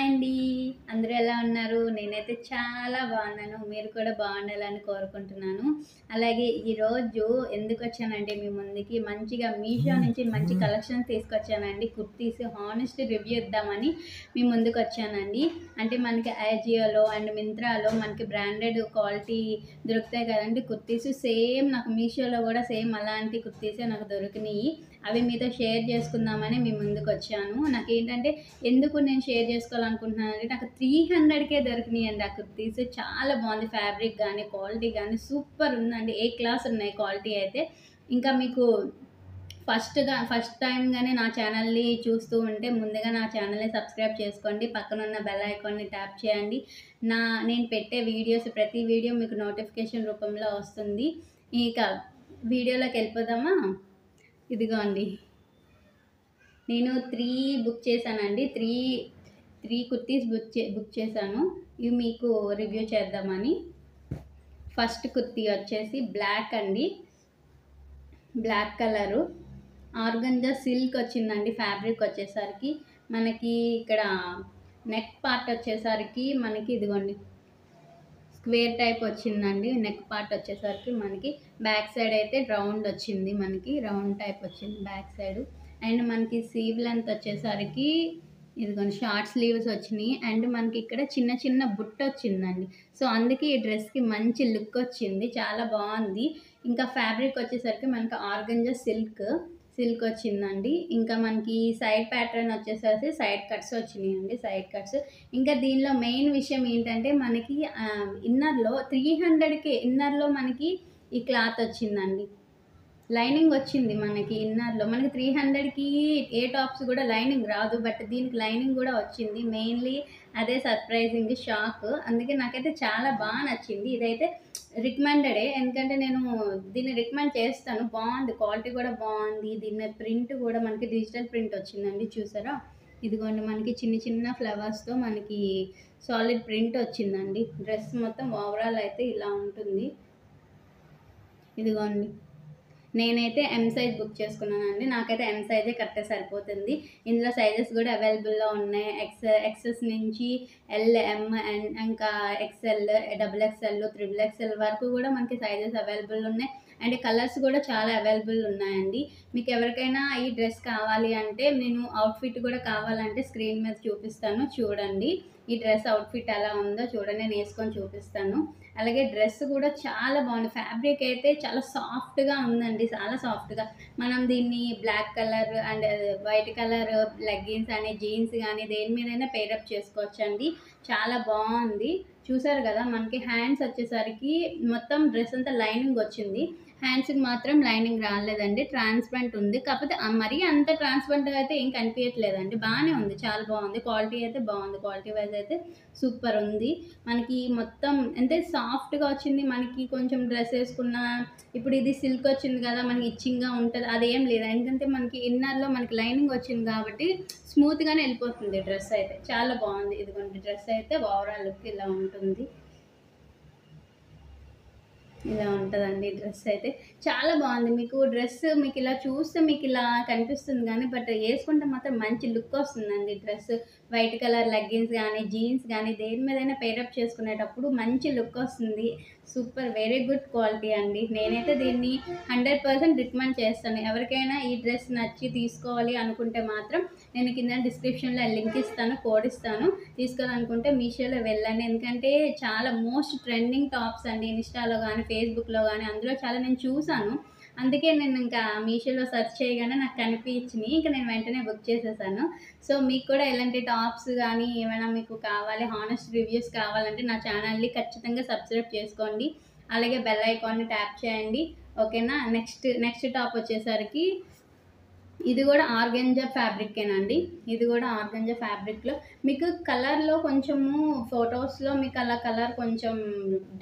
అండి. అందరూ ఎలా ఉన్నారు? నేనైతే చాలా బాగున్నాను. మీరు కూడా బాగుండాలని కోరుకుంటున్నాను. అలాగే ఈరోజు ఎందుకొచ్చానంటే మీ ముందుకి మంచిగా మీషో నుంచి మంచి కలెక్షన్స్ తీసుకొచ్చానండి. కుర్తీస్ హానెస్ట్ రివ్యూ ఇద్దామని మీ ముందుకొచ్చానండి. అంటే మనకి అజియోలో అండ్ మింత్రాలో మనకి బ్రాండెడ్ క్వాలిటీ దొరుకుతాయి కదండీ కుర్తీస్. సేమ్ నాకు మీషోలో కూడా సేమ్ అలాంటి కుర్తీసే నాకు దొరికినాయి. అవి మీతో షేర్ చేసుకుందామని మీ ముందుకొచ్చాను. నాకేంటంటే ఎందుకు నేను షేర్ చేసుకోవాలనుకుంటున్నానంటే నాకు 300కే దొరికినాయండి ఆ కుర్తీస్. చాలా బాగుంది. ఫ్యాబ్రిక్ కానీ క్వాలిటీ కానీ సూపర్ ఉందండి. ఏ క్లాస్ ఉన్నాయి క్వాలిటీ అయితే. ఇంకా మీకు ఫస్ట్ టైంగానే నా ఛానల్ని చూస్తూ ఉంటే ముందుగా నా ఛానల్ని సబ్స్క్రైబ్ చేసుకోండి. పక్కనున్న బెల్ ఐకాన్ని ట్యాప్ చేయండి. నేను పెట్టే వీడియోస్ ప్రతి వీడియో మీకు నోటిఫికేషన్ రూపంలో వస్తుంది. ఇక వీడియోలోకి వెళ్ళిపోదామా? ఇదిగోండి, నేను 3 బుక్ చేశానండి. త్రీ కుర్తీస్ బుక్ చేశాను. ఇవి మీకు రివ్యూ చేద్దామని. ఫస్ట్ కుర్తీ వచ్చేసి బ్లాక్ అండి. బ్లాక్ కలరు ఆర్గంజా సిల్క్ వచ్చిందండి. ఫ్యాబ్రిక్ వచ్చేసరికి మనకి ఇక్కడ నెక్ పార్ట్ వచ్చేసరికి మనకి ఇదిగోండి స్క్వేర్ టైప్ వచ్చిందండి. నెక్ పార్ట్ వచ్చేసరికి మనకి బ్యాక్ సైడ్ అయితే రౌండ్ వచ్చింది. మనకి రౌండ్ టైప్ వచ్చింది బ్యాక్ సైడ్. అండ్ మనకి స్లీవ్ లెంత్ వచ్చేసరికి ఇదిగోండి షార్ట్ స్లీవ్స్ వచ్చినాయి. అండ్ మనకి ఇక్కడ చిన్న చిన్న బుట్ట వచ్చిందండి. సో అందుకే ఈ డ్రెస్కి మంచి లుక్ వచ్చింది. చాలా బాగుంది. ఇంకా ఫ్యాబ్రిక్ వచ్చేసరికి మనకి ఆర్గంజా సిల్క్ వచ్చిందండి. ఇంకా మనకి సైడ్ ప్యాటర్న్ వచ్చేసరికి సైడ్ కట్స్ వచ్చినాయండి. Side cuts. ఇంకా దీనిలో మెయిన్ విషయం ఏంటంటే మనకి ఇన్నర్లో 300కే ఇన్నర్లో మనకి ఈ క్లాత్ వచ్చిందండి. లైనింగ్ వచ్చింది మనకి ఇన్నర్లో. మనకి 300కి ఏ టాప్స్ కూడా లైనింగ్ రాదు. బట్ దీనికి లైనింగ్ కూడా వచ్చింది. మెయిన్లీ అదే సర్ప్రైజింగ్ షాక్. అందుకే నాకైతే చాలా బాగా నచ్చింది. ఇదైతే రికమెండెడే. ఎందుకంటే నేను దీన్ని రికమెండ్ చేస్తాను. బాగుంది. క్వాలిటీ కూడా బాగుంది. దీని ప్రింట్ కూడా మనకి డిజిటల్ ప్రింట్ వచ్చిందండి. చూసారా? ఇదిగోండి మనకి చిన్న చిన్న ఫ్లవర్స్తో మనకి సాలిడ్ ప్రింట్ వచ్చిందండి. డ్రెస్ మొత్తం ఓవరాల్ అయితే ఇలా ఉంటుంది. ఇదిగోండి, నేనైతే ఎం సైజ్ బుక్ చేసుకున్నానండి. నాకైతే ఎం సైజే కరెక్ట్గా సరిపోతుంది. ఇందులో సైజెస్ కూడా అవైలబుల్లో ఉన్నాయి. ఎక్సెస్ నుంచి ఎల్, ఎం అండ్ ఇంకా ఎక్స్ఎల్, XXL, XXL వరకు కూడా మనకి సైజెస్ అవైలబుల్ ఉన్నాయి. అండ్ కలర్స్ కూడా చాలా అవైలబుల్ ఉన్నాయండి. మీకు ఎవరికైనా ఈ డ్రెస్ కావాలి అంటే నేను అవుట్ఫిట్ కూడా కావాలంటే స్క్రీన్ మీద చూపిస్తాను చూడండి. ఈ డ్రెస్ అవుట్ఫిట్ ఎలా ఉందో చూడండి. నేను వేసుకొని చూపిస్తాను. అలాగే డ్రెస్ కూడా చాలా బాగుంది. ఫ్యాబ్రిక్ అయితే చాలా సాఫ్ట్గా ఉందండి. చాలా సాఫ్ట్గా. మనం దీన్ని black colour and white colour leggings అని జీన్స్ కానీ దేని మీదైనా పేరప్ చేసుకోవచ్చు అండి. చాలా బాగుంది. చూసారు కదా? మనకి హ్యాండ్స్ వచ్చేసరికి మొత్తం డ్రెస్ అంతా లైనింగ్ వచ్చింది. హ్యాండ్స్కి మాత్రం లైనింగ్ రాలేదండి. ట్రాన్స్పరెంట్ ఉంది. కాకపోతే మరీ అంత ట్రాన్స్పరెంట్గా అయితే ఏం కనిపించట్లేదండి. బాగానే ఉంది. చాలా బాగుంది. క్వాలిటీ అయితే బాగుంది. క్వాలిటీ వైజ్ అయితే సూపర్ ఉంది. మనకి మొత్తం అంటే సాఫ్ట్గా వచ్చింది. మనకి కొంచెం డ్రెస్ వేసుకున్న ఇప్పుడు ఇది సిల్క్ వచ్చింది కదా, మనకి ఇచ్చింగ్గా ఉంటుంది. అదేం లేదు. ఎందుకంటే మనకి ఇన్నర్లో మనకి లైనింగ్ వచ్చింది కాబట్టి స్మూత్గానే వెళ్ళిపోతుంది డ్రెస్ అయితే. చాలా బాగుంది. ఇదిగోండి డ్రెస్ అయితే ఓవరాల్ లుక్ ఇలా ఉంటుంది. ఇలా ఉంటుందండి డ్రెస్ అయితే. చాలా బాగుంది. మీకు డ్రెస్ మీకు ఇలా చూస్తే మీకు ఇలా కనిపిస్తుంది కానీ బట్ వేసుకుంటే మాత్రం మంచి లుక్ వస్తుందండి డ్రెస్. వైట్ కలర్ లెగ్గిన్స్ కానీ జీన్స్ కానీ దేని మీదైనా పేరప్ చేసుకునేటప్పుడు మంచి లుక్ వస్తుంది. సూపర్, వెరీ గుడ్ క్వాలిటీ అండి. నేనైతే దీన్ని 100% రికమెండ్ చేస్తాను. ఎవరికైనా ఈ డ్రెస్ నచ్చి తీసుకోవాలి అనుకుంటే మాత్రం నేను కింద డిస్క్రిప్షన్లో లింక్ ఇస్తాను, కోడ్ ఇస్తాను. తీసుకోవాలనుకుంటే మీషోలో వెళ్ళండి. ఎందుకంటే చాలా మోస్ట్ ట్రెండింగ్ టాప్స్ అండి. ఇన్స్టాలో కానీ ఫేస్బుక్లో కానీ అందులో చాలా నేను చూసాను. అందుకే నేను ఇంకా మీషోలో సెర్చ్ చేయగానే నాకు కనిపించినాయి. ఇంకా నేను వెంటనే బుక్ చేసేసాను. సో మీకు కూడా ఇలాంటి టాప్స్ కానీ ఏమైనా మీకు కావాలి, హానెస్ట్ రివ్యూస్ కావాలంటే నా ఛానల్ని ఖచ్చితంగా సబ్స్క్రైబ్ చేసుకోండి. అలాగే బెల్ ఐకాన్ని ట్యాప్ చేయండి. ఓకేనా? నెక్స్ట్ టాప్ వచ్చేసరికి ఇది కూడా ఆర్గంజా ఫ్యాబ్రికేనండి. ఇది కూడా ఆర్గంజా ఫ్యాబ్రిక్లో మీకు కలర్లో కొంచెము ఫొటోస్లో మీకు అలా కలర్ కొంచెం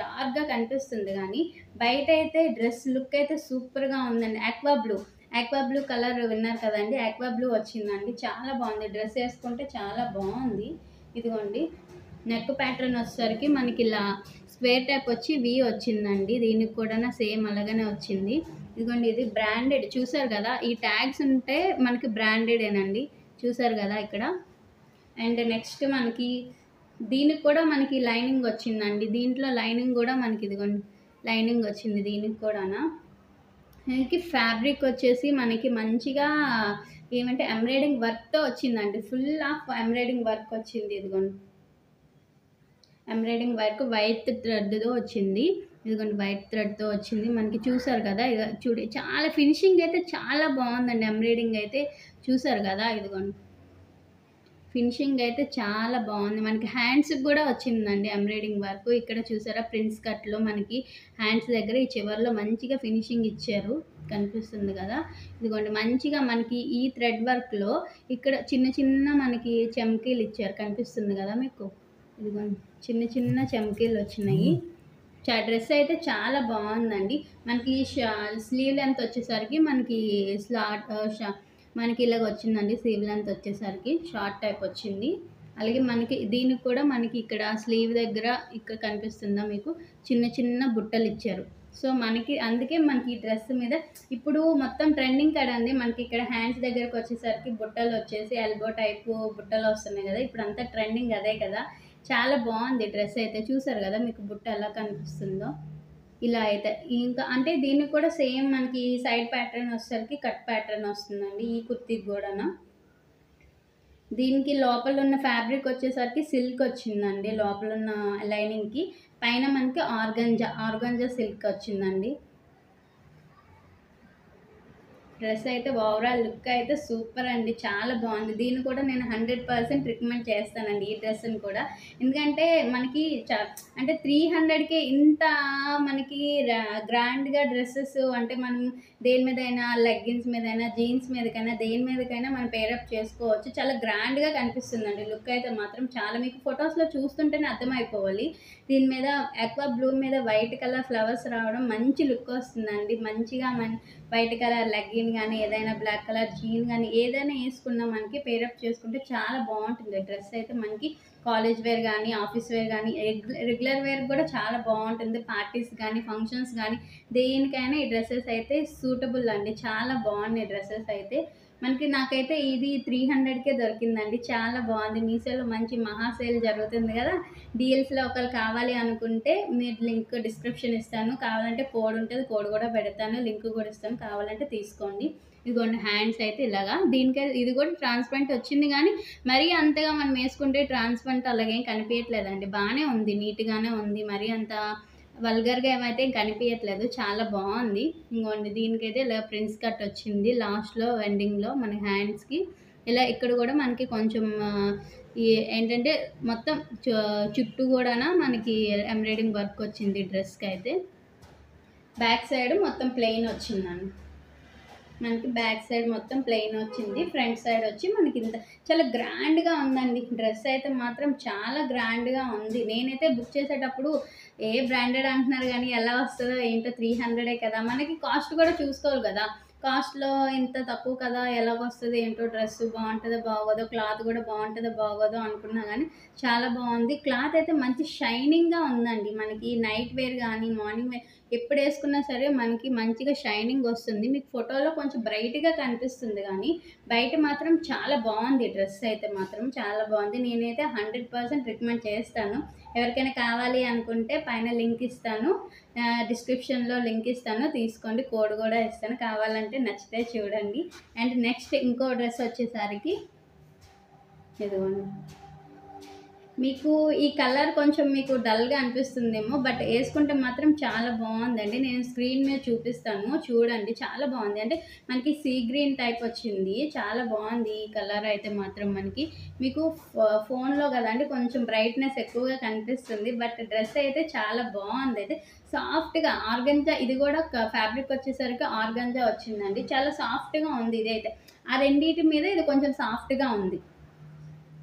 డార్క్గా కనిపిస్తుంది కానీ బయట అయితే డ్రెస్ లుక్ అయితే సూపర్గా ఉందండి. ఆక్వా బ్లూ కలర్ విన్నారు కదండి. ఆక్వా బ్లూ వచ్చిందండి. చాలా బాగుంది. డ్రెస్ వేసుకుంటే చాలా బాగుంది. ఇదిగోండి నెక్ ప్యాటర్న్ వచ్చేసరికి మనకి ఇలా స్క్వేర్ టైప్ వచ్చి వి వచ్చిందండి. దీనికి కూడా సేమ్ అలాగనే వచ్చింది. ఇదిగోండి ఇది బ్రాండెడ్. చూసారు కదా? ఈ ట్యాగ్స్ ఉంటే మనకి బ్రాండెడేనండి. చూసారు కదా? ఇక్కడ అండ్ నెక్స్ట్ మనకి దీనికి కూడా మనకి లైనింగ్ వచ్చిందండి. దీంట్లో లైనింగ్ కూడా మనకి ఇదిగోండి లైనింగ్ వచ్చింది దీనికి కూడానా. దీనికి ఫ్యాబ్రిక్ వచ్చేసి మనకి మంచిగా ఏమంటే ఎంబ్రాయిడింగ్ వర్క్తో వచ్చిందండి. ఫుల్ ఆఫ్ ఎంబ్రాయిడింగ్ వర్క్ వచ్చింది. ఇదిగోండి ఎంబ్రాయిడింగ్ వర్క్ వైట్ థ్రెడ్తో వచ్చింది. ఇదిగోండి వైట్ థ్రెడ్తో వచ్చింది. మనకి చూసారు కదా, ఇక చూడి చాలా ఫినిషింగ్ అయితే చాలా బాగుందండి. ఎంబ్రాయిడింగ్ అయితే చూసారు కదా, ఇదిగోండి ఫినిషింగ్ అయితే చాలా బాగుంది. మనకి హ్యాండ్స్కి కూడా వచ్చిందండి ఎంబ్రాయిడింగ్ వర్క్. ఇక్కడ చూసారా ప్రిన్స్ కట్లో మనకి హ్యాండ్స్ దగ్గర ఈ చివర్లో మంచిగా ఫినిషింగ్ ఇచ్చారు, కనిపిస్తుంది కదా. ఇదిగోండి మంచిగా మనకి ఈ థ్రెడ్ వర్క్లో ఇక్కడ చిన్న చిన్న మనకి చమ్కీలు ఇచ్చారు, కనిపిస్తుంది కదా మీకు. ఇదిగోండి చిన్న చిన్న చమ్కీలు వచ్చినాయి. డ్రెస్ అయితే చాలా బాగుందండి. మనకి స్లీవ్ లెంత్ వచ్చేసరికి మనకి మనకి ఇలాగ వచ్చిందండి. స్లీవ్ లెంత్ వచ్చేసరికి షార్ట్ టైప్ వచ్చింది. అలాగే మనకి దీనికి కూడా మనకి ఇక్కడ స్లీవ్ దగ్గర ఇక్కడ కనిపిస్తుందా మీకు, చిన్న చిన్న బుట్టలు ఇచ్చారు. సో మనకి అందుకే మనకి ఈ డ్రెస్ మీద ఇప్పుడు మొత్తం ట్రెండింగ్ కదండి. మనకి ఇక్కడ హ్యాండ్స్ దగ్గరకు వచ్చేసరికి బుట్టలు వచ్చేసి ఎల్బో టైపు బుట్టలు వస్తున్నాయి కదా, ఇప్పుడు అంతా ట్రెండింగ్ అదే కదా. చాలా బాగుంది డ్రెస్ అయితే. చూసారు కదా మీకు బుట్ట ఎలా కనిపిస్తుందో. ఇలా అయితే ఇంకా అంటే దీనికి కూడా సేమ్ మనకి సైడ్ ప్యాటర్న్ వచ్చేసరికి కట్ ప్యాటర్న్ వస్తుందండి ఈ కుర్తీకి కూడాను. దీనికి లోపల ఉన్న ఫ్యాబ్రిక్ వచ్చేసరికి సిల్క్ వచ్చిందండి. లోపల ఉన్న లైనింగ్కి పైన మనకి ఆర్గంజా సిల్క్ వచ్చిందండి. డ్రెస్ అయితే ఓవరాల్ లుక్ అయితే సూపర్ అండి, చాలా బాగుంది. దీన్ని కూడా నేను 100% రికమెండ్ చేస్తానండి ఈ డ్రెస్ని కూడా. ఎందుకంటే మనకి అంటే 300కే ఇంత మనకి గ్రాండ్గా డ్రెస్సెస్ అంటే మనం దేని మీదైనా లెగ్గిన్స్ మీదైనా జీన్స్ మీదకైనా దేని మీదకైనా మనం పేరప్ చేసుకోవచ్చు. చాలా గ్రాండ్గా కనిపిస్తుందండి లుక్ అయితే మాత్రం. చాలా మీకు ఫొటోస్లో చూస్తుంటేనే అర్థమైపోవాలి. దీని మీద ఎక్వా బ్లూ మీద వైట్ కలర్ ఫ్లవర్స్ రావడం మంచి లుక్ వస్తుందండి. మంచిగా వైట్ కలర్ లెగ్గిన్ కానీ ఏదైనా బ్లాక్ కలర్ జీన్ కానీ ఏదైనా వేసుకున్నా మనకి పేరప్ చేసుకుంటే చాలా బాగుంటుంది డ్రెస్ అయితే. మనకి కాలేజ్ వేర్ కానీ ఆఫీస్ వేర్ కానీ రెగ్యులర్ వేర్ కూడా చాలా బాగుంటుంది. పార్టీస్ కానీ ఫంక్షన్స్ కానీ దేనికైనా ఈ డ్రెస్సెస్ అయితే సూటబుల్ అండి. చాలా బాగున్నాయి డ్రెస్సెస్ అయితే. నాకైతే ఇది 300కే దొరికిందండి. చాలా బాగుంది. మీషోలో మంచి మహా సేల్ జరుగుతుంది కదా, డీల్స్లో ఒకరు కావాలి అనుకుంటే మీరు లింక్ డిస్క్రిప్షన్ ఇస్తాను, కావాలంటే కోడ్ ఉంటుంది కోడ్ కూడా పెడతాను, లింక్ కూడా ఇస్తాను, కావాలంటే తీసుకోండి. ఇదిగోండి హ్యాండ్స్ అయితే ఇలాగా. దీనికి ఇది కూడా ట్రాన్స్పరెంట్ వచ్చింది కానీ మరీ అంతగా మనం వేసుకుంటే ట్రాన్స్పరెంట్ అలాగేం కనిపించట్లేదండి. బాగానే ఉంది, నీట్గానే ఉంది, మరీ అంత వల్గర్గా ఏమైతే కనిపించట్లేదు. చాలా బాగుంది. ఇంకోండి దీనికైతే ఇలా ప్రిన్స్ కట్ వచ్చింది లాస్ట్లో ఎండింగ్లో మన హ్యాండ్స్కి. ఇలా ఇక్కడ కూడా మనకి కొంచెం ఈ ఏంటంటే మొత్తం చుట్టూ కూడా మనకి ఎంబ్రాయిడింగ్ వర్క్ వచ్చింది డ్రెస్కి అయితే. బ్యాక్ సైడ్ మొత్తం ప్లెయిన్ వచ్చిందండి. మనకి బ్యాక్ సైడ్ మొత్తం ప్లెయిన్ వచ్చింది. ఫ్రంట్ సైడ్ వచ్చి మనకి ఇంత చాలా గ్రాండ్గా ఉందండి డ్రెస్ అయితే మాత్రం. చాలా గ్రాండ్గా ఉంది. నేనైతే బుక్ చేసేటప్పుడు ఏ బ్రాండెడ్ అంటున్నారు కానీ ఎలా వస్తుందో ఏంటో, 300 కదా, మనకి కాస్ట్ కూడా చూసుకోవాలి కదా. కాస్ట్లో ఇంత తక్కువ కదా, ఎలాగొస్తుంది ఏంటో, డ్రెస్ బాగుంటుందో బాగోదో, క్లాత్ కూడా బాగుంటుందో బాగోదో అనుకున్నా కానీ చాలా బాగుంది. క్లాత్ అయితే మంచి షైనింగ్గా ఉందండి. మనకి నైట్ వేర్ కానీ మార్నింగ్ వేర్ ఎప్పుడు వేసుకున్నా సరే మనకి మంచిగా షైనింగ్ వస్తుంది. మీకు ఫోటోలో కొంచెం బ్రైట్గా కనిపిస్తుంది కానీ బయట మాత్రం చాలా బాగుంది డ్రెస్ అయితే మాత్రం. చాలా బాగుంది. నేనైతే 100% రికమెండ్ చేస్తాను. ఎవరికైనా కావాలి అనుకుంటే పైన లింక్ ఇస్తాను, డిస్క్రిప్షన్లో లింక్ ఇస్తాను, తీసుకోండి, కోడ్ కూడా ఇస్తాను, కావాలంటే నచ్చితే చూడండి. అండ్ నెక్స్ట్ ఇంకో డ్రెస్ వచ్చేసరికి ఇదిగోండి. మీకు ఈ కలర్ కొంచెం మీకు డల్గా అనిపిస్తుందేమో, బట్ వేసుకుంటే మాత్రం చాలా బాగుందండి. నేను స్క్రీన్ మీద చూపిస్తాను చూడండి, చాలా బాగుంది. అంటే మనకి సీ గ్రీన్ టైప్ వచ్చింది, చాలా బాగుంది ఈ కలర్ అయితే మాత్రం. మనకి మీకు ఫోన్లో కదండి కొంచెం బ్రైట్నెస్ ఎక్కువగా కనిపిస్తుంది, బట్ డ్రెస్ అయితే చాలా బాగుంది. అయితే సాఫ్ట్గా ఆర్గంజా, ఇది కూడా ఫ్యాబ్రిక్ వచ్చేసరికి ఆర్గంజా వచ్చిందండి. చాలా సాఫ్ట్గా ఉంది ఇది అయితే. ఆ రెండింటి మీద ఇది కొంచెం సాఫ్ట్గా ఉంది.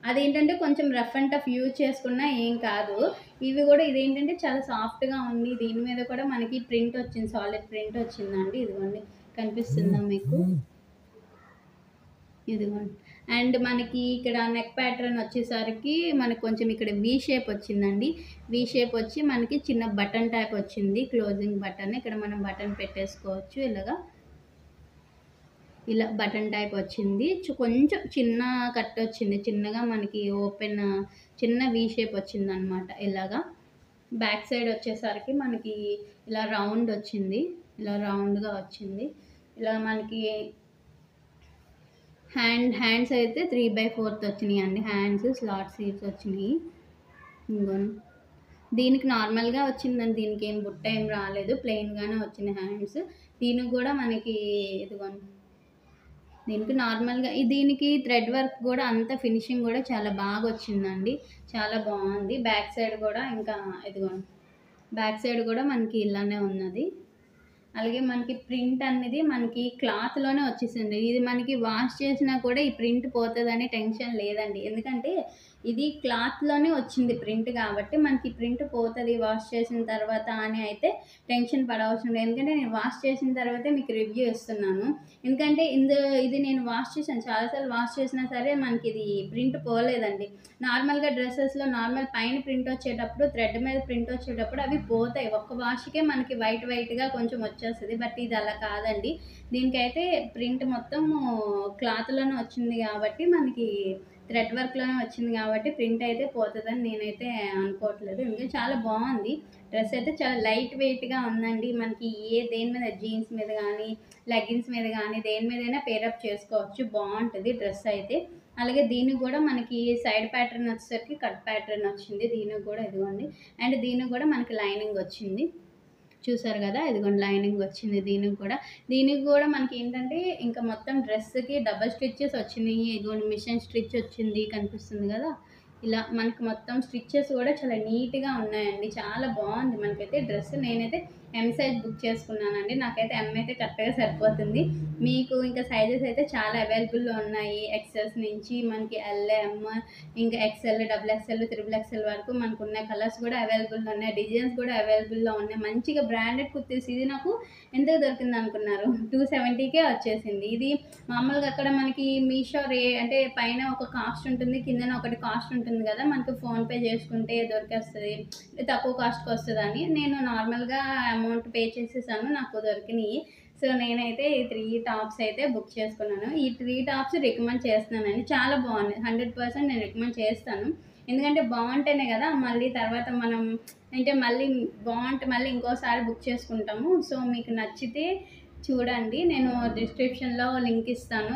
అదేంటంటే కొంచెం రఫ్ అండ్ టఫ్ యూజ్ చేసుకున్నా ఏం కాదు. ఇవి కూడా ఇదేంటంటే చాలా సాఫ్ట్గా ఉంది. దీని మీద కూడా మనకి ప్రింట్ వచ్చింది, సాలిడ్ ప్రింట్ వచ్చిందండి. ఇదిగోండి కనిపిస్తుందా మీకు, ఇదిగోండి. అండ్ మనకి ఇక్కడ నెక్ ప్యాటర్న్ వచ్చేసరికి మనకు కొంచెం ఇక్కడ వీ షేప్ వచ్చిందండి. వీ షేప్ వచ్చి మనకి చిన్న బటన్ టైప్ వచ్చింది, క్లోజింగ్ బటన్. ఇక్కడ మనం బటన్ పెట్టేసుకోవచ్చు ఇలాగా. ఇలా బటన్ టైప్ వచ్చింది. కొంచెం చిన్న కట్ వచ్చింది. చిన్నగా మనకి ఓపెన్ చిన్న వి షేప్ వచ్చిందనమాట ఇలాగా. బ్యాక్ సైడ్ వచ్చేసరికి మనకి ఇలా రౌండ్ వచ్చింది. ఇలా రౌండ్‌గా వచ్చింది. ఇలా మనకి హ్యాండ్స్ అయితే 3/4 వచ్చినాయండి. హ్యాండ్స్ స్లాట్ స్లీవ్స్ వచ్చినాయి. ఇంగోండి. దీనికి నార్మల్‌గా వచ్చిందండి. దీనికేం బుట్ట ఏం రాలేదు. ప్లెయిన్‌గానే వచ్చినాయి హ్యాండ్స్. దీనికి గూడా మనకి ఇదిగోండి. దీనికి నార్మల్‌గా దీనికి థ్రెడ్ వర్క్ గూడా అంత ఫినిషింగ్ గూడా చాలా బాగొచ్చిందండి. చాలా బావుంది. బ్యాక్ సైడ్ గూడా ఇంకా ఇదిగోండి. బ్యాక్ సైడ్ గూడా మనకి ఇలానే ఉన్నది. అలాగే మనకి ప్రింట్ అనేది మనకి క్లాత్‌లోనే వచ్చేసింది. ఇది మనకి వాష్ చేసినా కూడా ఈ ప్రింట్ పోతదని టెన్షన్ లేదండి. ఎందుకంటే ఇది క్లాత్‌లోనే వచ్చింది ప్రింట్ కాబట్టి మనకి ప్రింట్ పోతది వాష్ చేసిన తర్వాత అని అయితే టెన్షన్ పడవసరం లేదు. ఎందుకంటే నేను వాష్ చేసిన తర్వాతే మీకు రివ్యూ ఇస్తున్నాను. ఎందుకంటే ఇది నేను వాష్ చేశాను. చాలా సార్లు వాష్ చేసినా సరే మనకి ఇది ప్రింట్ పోలేదండి. నార్మల్‌గా డ్రెసెస్‌లో నార్మల్ పైన ప్రింట్ వచ్చేటప్పుడు థ్రెడ్ మీద ప్రింట్ వచ్చేటప్పుడు అవి పోతాయి. ఒక్క వాష్‌కే మనకి వైట్‌గా కొంచెం వచ్చేస్తది. బట్ ఇది అలా కాదండి. దీనికైతే ప్రింట్ మొత్తము క్లాత్‌లోనే వచ్చింది కాబట్టి మనకి థ్రెడ్ వర్క్‌లోనే వచ్చింది కాబట్టి ప్రింట్ అయితే పోతదని నేనైతే అనుకోవట్లేదు. ఎందుకంటే చాలా బావుంది. డ్రెస్ అయితే చాలా లైట్ వెయిట్‌గా ఉందండి. మనకి దేని మీద జీన్స్ మీద గానీ, లెగ్గిన్స్ మీద గానీ దేని మీదైనా పేరప్ చేసుకోవచ్చు. బావుంటది డ్రెస్ అయితే. అలాగే దీనికి గూడా మనకి సైడ్ ప్యాటర్న్ వచ్చేసరికి కట్ ప్యాటర్న్ వచ్చింది. దీనికి గూడా ఇదిగోండి. అండ్ దీనికి గూడా మనకి లైనింగ్ వచ్చింది. చూసారు గదా! ఇదిగోండి లైనింగ్ వచ్చింది దీనికి గూడా. దీనికి గూడా మనకేంటంటే ఇంకా మొత్తం డ్రెస్‌కి డబుల్ స్టిచెస్ వచ్చినియి. ఇదిగోండి మిషన్ స్టిచ్ వచ్చింది కనిపిస్తుంది గదా! ఇలా మనకి మొత్తం స్టిచెస్ గూడా చాలా నీట్‌గా ఉన్నాయండి. చాలా బావుంది మనకైతే డ్రెస్. నేనైతే ఎమ్ సైజ్ బుక్ చేసుకున్నానండి. నాకైతే ఎమ్ అయితే కరెక్ట్‌గా సరిపోతుంది. మీకు ఇంకా సైజెస్ అయితే చాలా అవైలబుల్‌లో ఉన్నాయి. ఎక్సెస్ నుంచి మనకి ఎల్, ఎమ్ ఇంకా XL, double XL, triple XL వరకు మనకున్నాయి. కలర్స్ కూడా అవైలబుల్‌లో ఉన్నాయి. డిజైన్స్ కూడా అవైలబుల్‌లో ఉన్నాయి. మంచిగా బ్రాండెడ్ కుర్తీస్. ఇది నాకు ఎంతకు దొరికిందనుకున్నారు? 270కే వచ్చేసింది. ఇది మామూలుగా అక్కడ మనకి మీషో అంటే పైన ఒక కాస్ట్ ఉంటుంది. కిందన ఒకటి కాస్ట్ ఉంటుంది గదా! మనకి ఫోన్‌పే చేసుకుంటే దొరికేస్తది. తక్కువ కాస్ట్‌కొస్తదని నేను నార్మల్‌గా అమౌంట్ పే చేసేసాను. నాకు దొరికినియి. సో, నేనైతే ఈ 3 టాప్స్ అయితే బుక్ చేసుకున్నాను. ఈ 3 టాప్స్ రికమెండ్ చేస్తున్నానండి. చాలా బాగున్నాయి. 100% నేను రికమెండ్ చేస్తాను. ఎందుకంటే బావుంటేనే గదా! మళ్ళీ తర్వాత మనం అంటే మళ్ళీ ఇంకోసారి బుక్ చేసుకుంటాము. సో, మీకు నచ్చితే చూడండి. నేను డిస్క్రిప్షన్‌లో లింక్ ఇస్తాను.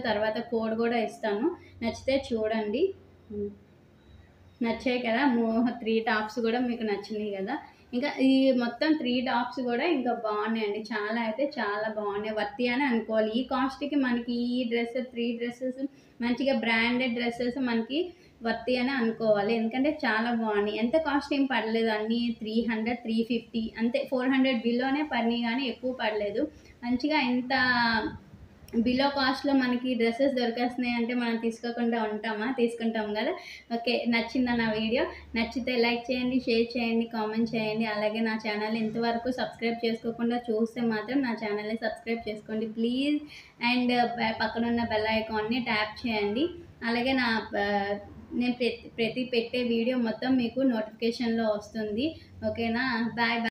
తర్వాత కోడ్ గూడా ఇస్తాను. నచ్చితే చూడండి. హ్మ్. నచ్చాయి కదా! 3 టాప్స్ గూడా మీకు నచ్చినియి గదా! ఇంకా ఈ మొత్తం 3 టాప్స్ గూడా ఇంకా బావున్నాయండి. చాలా అయితే చాలా బావున్నాయి. వర్తీ అనే అనుకోవాలి. ఈ కాస్ట్‌కి మనకి ఈ 3 డ్రెసెస్ మంచిగా బ్రాండెడ్ డ్రెసెస్ మనకి వర్తీ అనే అనుకోవాలి. ఎందుకంటే చాలా బావున్నాయి. ఎంత కాస్ట్ ఏం పడలేదు. అన్నీ 300, 350 అంతే 400 బిలోనే పడినియి గానీ ఎక్కువ పడలేదు. మంచిగా ఇంత బిలో కాస్ట్‌లో మనకి డ్రెసెస్ దొరికేస్తున్నాయంటే మనం తీసుకోకుండా ఉంటామా? తీసుకుంటాం గదా! ఓకే. నచ్చిందా నా వీడియో? నచ్చితే లైక్ చేయండి, షేర్ చేయండి, కామెంట్ చేయండి. అలాగే నా ఛానల్‌ని ఇంతవరకు సబ్స్క్రైబ్ చేసుకోకుండా చూస్తే మాత్రం నా ఛానల్‌ని సబ్స్క్రైబ్ చేసుకోండి ప్లీజ్. అండ్ పక్కనున్న బెల్ ఐకాన్‌ని ట్యాప్ చేయండి. అలాగే నేను ప్రతి పెట్టే వీడియో మొత్తం మీకు నోటిఫికేషన్‌లో వస్తుంది. ఓకేనా? బాయ్.